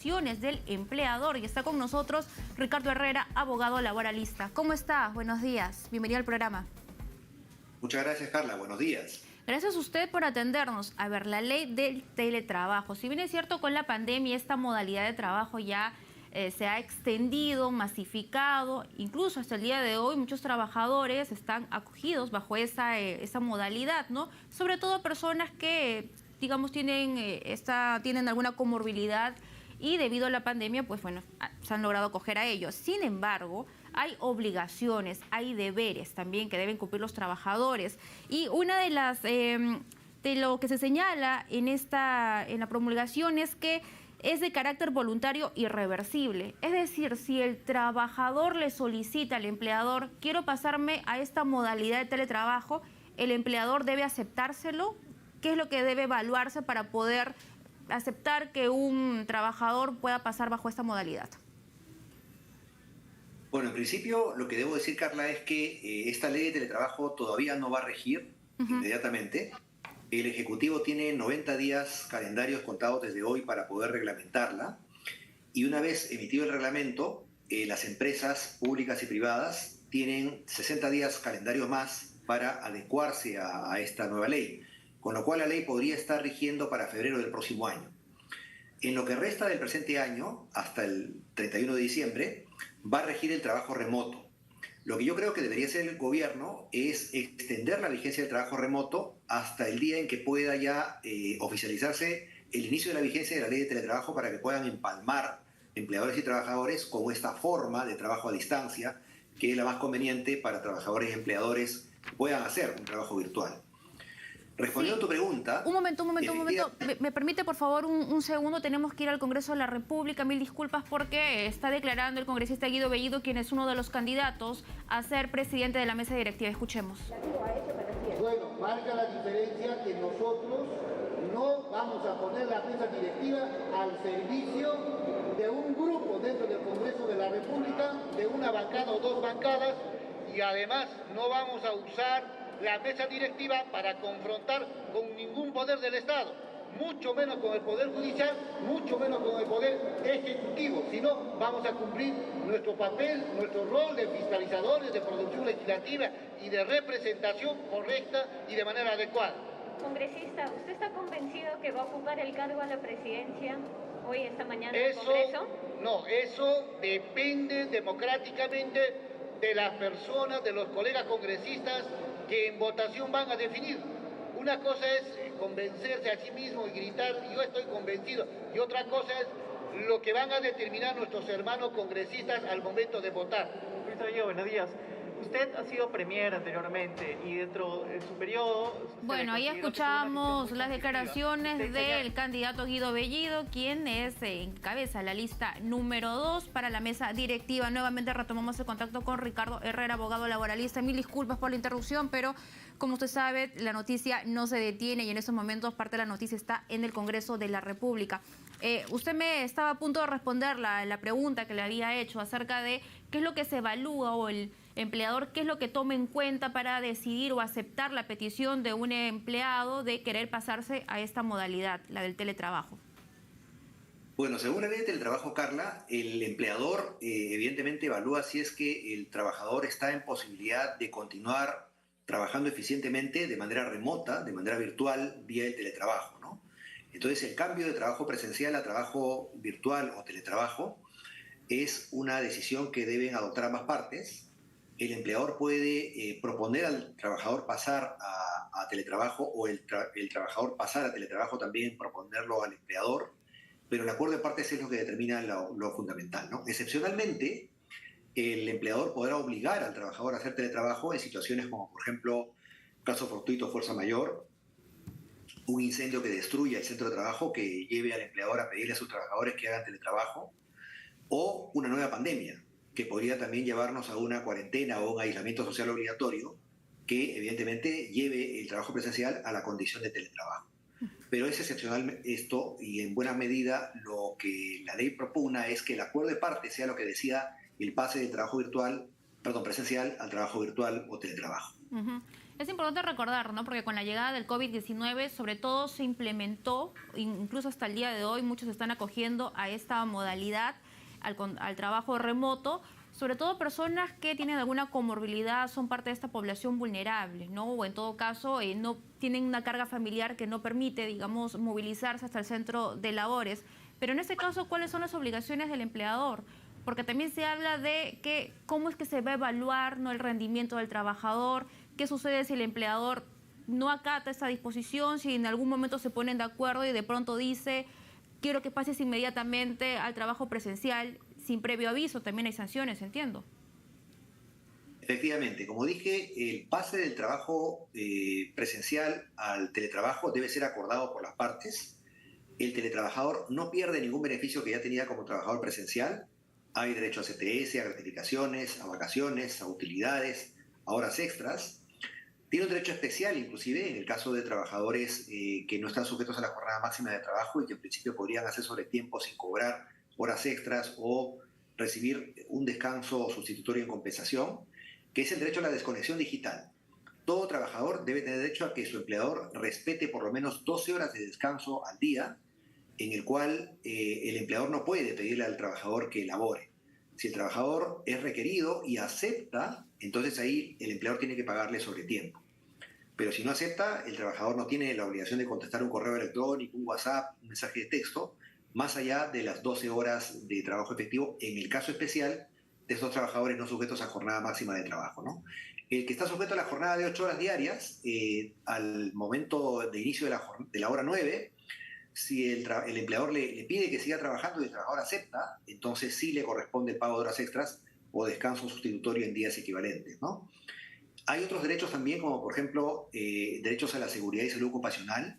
del empleador. Y está con nosotros Ricardo Herrera, abogado laboralista. ¿Cómo está? Buenos días. Bienvenido al programa. Muchas gracias, Carla. Buenos días. Gracias a usted por atendernos. A ver, la ley del teletrabajo. Si bien es cierto, con la pandemia esta modalidad de trabajo ya se ha extendido, masificado, incluso hasta el día de hoy muchos trabajadores están acogidos bajo esa modalidad, ¿no? Sobre todo personas que, digamos, tienen alguna comorbilidad y debido a la pandemia, pues bueno, se han logrado acoger a ellos. Sin embargo, hay obligaciones, hay deberes también que deben cumplir los trabajadores. Y una de las de lo que se señala en la promulgación es que es de carácter voluntario y reversible. Es decir, si el trabajador le solicita al empleador, quiero pasarme a esta modalidad de teletrabajo, el empleador debe aceptárselo. ¿Qué es lo que debe evaluarse para poder aceptar que un trabajador pueda pasar bajo esta modalidad? Bueno, en principio lo que debo decir, Carla, es que esta ley de teletrabajo todavía no va a regir inmediatamente. El Ejecutivo tiene 90 días calendarios contados desde hoy para poder reglamentarla. Y una vez emitido el reglamento, las empresas públicas y privadas tienen 60 días calendarios más para adecuarse a esta nueva ley, con lo cual la ley podría estar rigiendo para febrero del próximo año. En lo que resta del presente año, hasta el 31 de diciembre, va a regir el trabajo remoto. Lo que yo creo que debería hacer el gobierno es extender la vigencia del trabajo remoto hasta el día en que pueda ya oficializarse el inicio de la vigencia de la ley de teletrabajo para que puedan empalmar empleadores y trabajadores con esta forma de trabajo a distancia, que es la más conveniente para trabajadores y empleadores que puedan hacer un trabajo virtual. Respondiendo a tu pregunta... Un momento. ¿Me permite, por favor, un segundo? Tenemos que ir al Congreso de la República. Mil disculpas porque está declarando el congresista Guido Bellido, quien es uno de los candidatos a ser presidente de la mesa directiva. Escuchemos. Bueno, marca la diferencia que nosotros no vamos a poner la mesa directiva al servicio de un grupo dentro del Congreso de la República, de una bancada o dos bancadas, y además no vamos a usar la mesa directiva para confrontar con ningún poder del Estado, mucho menos con el Poder Judicial, mucho menos con el Poder Ejecutivo, sino vamos a cumplir nuestro papel, nuestro rol de fiscalizadores, de producción legislativa y de representación correcta y de manera adecuada. Congresista, ¿usted está convencido que va a ocupar el cargo a la presidencia hoy, esta mañana, en el Congreso? No, eso depende democráticamente de las personas, de los colegas congresistas que en votación van a definir. Una cosa es convencerse a sí mismo y gritar, yo estoy convencido, y otra cosa es lo que van a determinar nuestros hermanos congresistas al momento de votar. Buenos días. Usted ha sido premier anteriormente y dentro de su periodo... Bueno, ahí escuchamos las declaraciones del candidato Guido Bellido, quien encabeza la lista número 2 para la mesa directiva. Nuevamente retomamos el contacto con Ricardo Herrera, abogado laboralista. Mil disculpas por la interrupción, pero como usted sabe, la noticia no se detiene y en estos momentos parte de la noticia está en el Congreso de la República. Usted me estaba a punto de responder la pregunta que le había hecho acerca de qué es lo que se evalúa o el empleador, qué es lo que toma en cuenta para decidir o aceptar la petición de un empleado de querer pasarse a esta modalidad, la del teletrabajo. Bueno, según la ley del teletrabajo, Carla, el empleador evidentemente evalúa si es que el trabajador está en posibilidad de continuar trabajando eficientemente de manera remota, de manera virtual, vía el teletrabajo, ¿no? Entonces, el cambio de trabajo presencial a trabajo virtual o teletrabajo es una decisión que deben adoptar ambas partes. El empleador puede proponer al trabajador pasar a teletrabajo o el trabajador pasar a teletrabajo también, proponerlo al empleador, pero el acuerdo de partes es lo que determina lo fundamental, ¿no? Excepcionalmente, el empleador podrá obligar al trabajador a hacer teletrabajo en situaciones como, por ejemplo, caso fortuito, fuerza mayor, un incendio que destruya el centro de trabajo, que lleve al empleador a pedirle a sus trabajadores que hagan teletrabajo, o una nueva pandemia, que podría también llevarnos a una cuarentena o un aislamiento social obligatorio, que evidentemente lleve el trabajo presencial a la condición de teletrabajo. Pero es excepcional esto y en buena medida lo que la ley propugna es que el acuerdo de partes sea lo que decida el pase del trabajo virtual presencial al trabajo virtual o teletrabajo. Ujú. Es importante recordar, ¿no? Porque con la llegada del COVID-19, sobre todo se implementó, incluso hasta el día de hoy, muchos se están acogiendo a esta modalidad, al trabajo remoto, sobre todo personas que tienen alguna comorbilidad, son parte de esta población vulnerable, ¿no? O en todo caso, no tienen una carga familiar que no permite, digamos, movilizarse hasta el centro de labores. Pero en este caso, ¿cuáles son las obligaciones del empleador? Porque también se habla de que cómo es que se va a evaluar, ¿no?, el rendimiento del trabajador, qué sucede si el empleador no acata esta disposición, si en algún momento se ponen de acuerdo y de pronto dice, quiero que pases inmediatamente al trabajo presencial sin previo aviso. También hay sanciones, entiendo. Efectivamente, como dije, el pase del trabajo presencial al teletrabajo debe ser acordado por las partes. El teletrabajador no pierde ningún beneficio que ya tenía como trabajador presencial. Hay derecho a CTS, a gratificaciones, a vacaciones, a utilidades, a horas extras. Tiene un derecho especial, inclusive, en el caso de trabajadores que no están sujetos a la jornada máxima de trabajo y que en principio podrían hacer sobretiempo sin cobrar horas extras o recibir un descanso sustitutorio en compensación, que es el derecho a la desconexión digital. Todo trabajador debe tener derecho a que su empleador respete por lo menos 12 horas de descanso al día, en el cual el empleador no puede pedirle al trabajador que elabore. Si el trabajador es requerido y acepta, entonces ahí el empleador tiene que pagarle sobre tiempo. Pero si no acepta, el trabajador no tiene la obligación de contestar un correo electrónico, un WhatsApp, un mensaje de texto, más allá de las 12 horas de trabajo efectivo, en el caso especial de estos trabajadores no sujetos a jornada máxima de trabajo, ¿no? El que está sujeto a la jornada de 8 horas diarias, al momento de inicio de la hora 9, si el empleador le pide que siga trabajando y el trabajador acepta, entonces sí le corresponde el pago de horas extras o descanso sustitutorio en días equivalentes, ¿no? Hay otros derechos también, como por ejemplo derechos a la seguridad y salud ocupacional,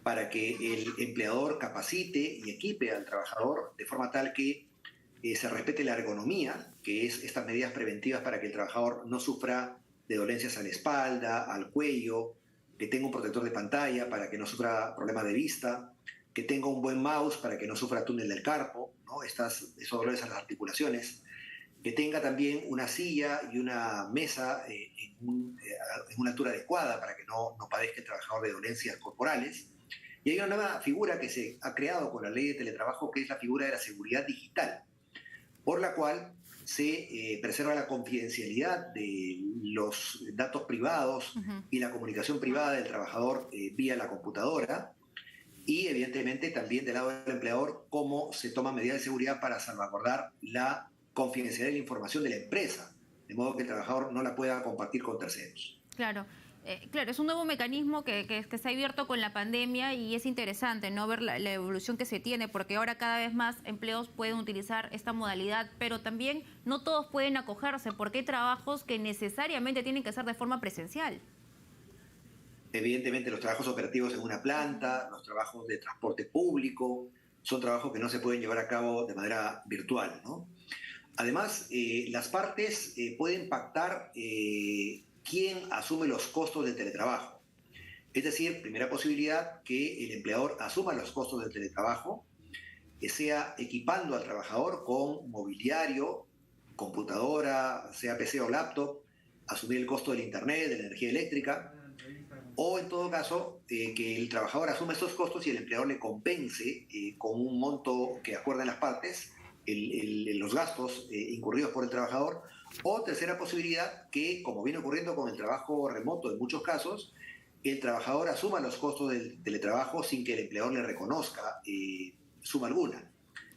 para que el empleador capacite y equipe al trabajador de forma tal que se respete la ergonomía, que es estas medidas preventivas para que el trabajador no sufra de dolencias a la espalda, al cuello, que tenga un protector de pantalla para que no sufra problemas de vista, que tenga un buen mouse para que no sufra túnel del carpo, ¿no? Esos dolores a las articulaciones, que tenga también una silla y una mesa en una altura adecuada para que no padezca el trabajador de dolencias corporales. Y hay una nueva figura que se ha creado con la ley de teletrabajo, que es la figura de la seguridad digital, por la cual se preserva la confidencialidad de los datos privados y la comunicación privada del trabajador vía la computadora, y evidentemente también del lado del empleador cómo se toman medidas de seguridad para salvaguardar la confidencialidad de la información de la empresa, de modo que el trabajador no la pueda compartir con terceros. Claro. Claro, es un nuevo mecanismo que se ha abierto con la pandemia y es interesante, ¿no?, ver la evolución que se tiene, porque ahora cada vez más empleos pueden utilizar esta modalidad, pero también no todos pueden acogerse porque hay trabajos que necesariamente tienen que ser de forma presencial. Evidentemente los trabajos operativos en una planta, los trabajos de transporte público, son trabajos que no se pueden llevar a cabo de manera virtual, ¿no? Además, las partes pueden pactar quién asume los costos del teletrabajo. Es decir, primera posibilidad, que el empleador asuma los costos del teletrabajo, que sea equipando al trabajador con mobiliario, computadora, sea PC o laptop, asumir el costo del internet, de la energía eléctrica, o en todo caso, que el trabajador asuma estos costos y el empleador le compense con un monto que acuerden las partes los gastos incurridos por el trabajador. O tercera posibilidad, que como viene ocurriendo con el trabajo remoto en muchos casos, el trabajador asuma los costos del teletrabajo sin que el empleador le reconozca suma alguna.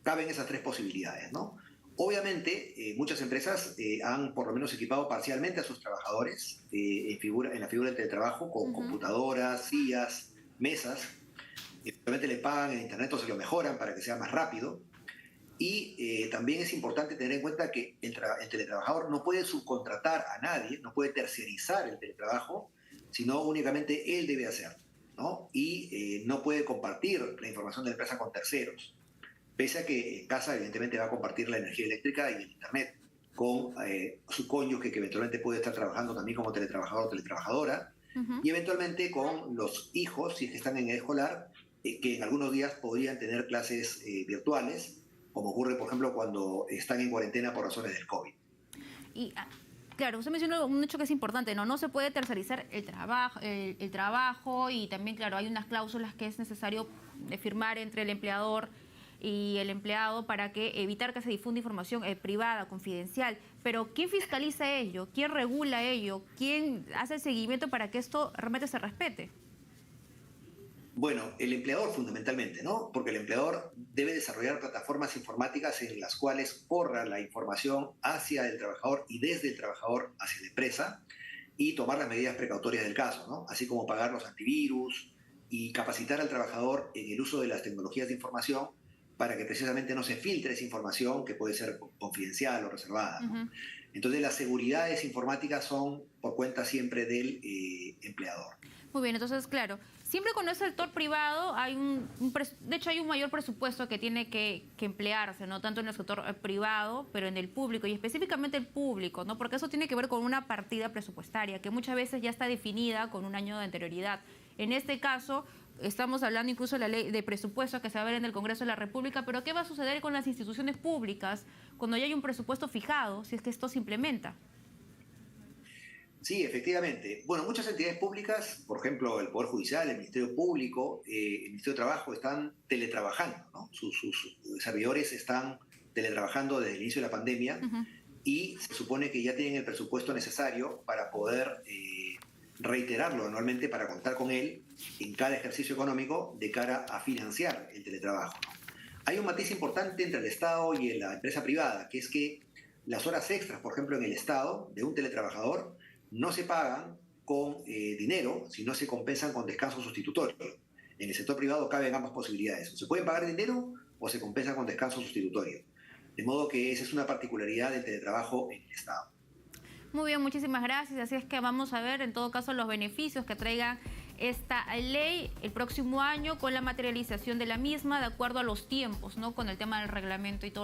Caben esas tres posibilidades, ¿no? Obviamente, muchas empresas han por lo menos equipado parcialmente a sus trabajadores en la figura del teletrabajo con computadoras, sillas, mesas. Obviamente le pagan en internet o se lo mejoran para que sea más rápido. Y también es importante tener en cuenta que el teletrabajador no puede subcontratar a nadie, no puede terciarizar el teletrabajo, sino únicamente él debe hacerlo, ¿no? Y no puede compartir la información de la empresa con terceros, pese a que en casa evidentemente va a compartir la energía eléctrica y el internet con su cónyuge, que eventualmente puede estar trabajando también como teletrabajador o teletrabajadora, y eventualmente con los hijos, si es que están en edad escolar, que en algunos días podrían tener clases virtuales, como ocurre, por ejemplo, cuando están en cuarentena por razones del COVID. Y Claro, usted mencionó un hecho que es importante, ¿no? No se puede tercerizar el trabajo y también, claro, hay unas cláusulas que es necesario firmar entre el empleador y el empleado para evitar que se difunda información privada, confidencial. Pero ¿quién fiscaliza ello? ¿Quién regula ello? ¿Quién hace el seguimiento para que esto realmente se respete? Bueno, el empleador fundamentalmente, ¿no? Porque el empleador debe desarrollar plataformas informáticas en las cuales corra la información hacia el trabajador y desde el trabajador hacia la empresa y tomar las medidas precautorias del caso, ¿no? Así como pagar los antivirus y capacitar al trabajador en el uso de las tecnologías de información para que precisamente no se filtre esa información que puede ser confidencial o reservada, ¿no? Entonces las seguridades informáticas son por cuenta siempre del empleador. Muy bien, entonces, claro, siempre con el sector privado hay de hecho hay un mayor presupuesto que tiene que emplearse, no tanto en el sector privado, pero en el público, y específicamente el público, ¿no? Porque eso tiene que ver con una partida presupuestaria que muchas veces ya está definida con un año de anterioridad. En este caso, estamos hablando incluso de la ley de presupuesto que se va a ver en el Congreso de la República, pero ¿qué va a suceder con las instituciones públicas cuando ya hay un presupuesto fijado, si es que esto se implementa? Sí, efectivamente. Bueno, muchas entidades públicas, por ejemplo, el Poder Judicial, el Ministerio Público, el Ministerio de Trabajo, están teletrabajando, ¿no? Sus servidores están teletrabajando desde el inicio de la pandemia y se supone que ya tienen el presupuesto necesario para poder reiterarlo anualmente, para contar con él en cada ejercicio económico de cara a financiar el teletrabajo, ¿no? Hay un matiz importante entre el Estado y la empresa privada, que es que las horas extras, por ejemplo, en el Estado, de un teletrabajador, no se pagan con dinero, sino se compensan con descanso sustitutorio. En el sector privado caben ambas posibilidades. O se pueden pagar dinero o se compensan con descanso sustitutorio. De modo que esa es una particularidad del teletrabajo en el Estado. Muy bien, muchísimas gracias. Así es que vamos a ver, en todo caso, los beneficios que traiga esta ley el próximo año con la materialización de la misma, de acuerdo a los tiempos, ¿no? Con el tema del reglamento y todo.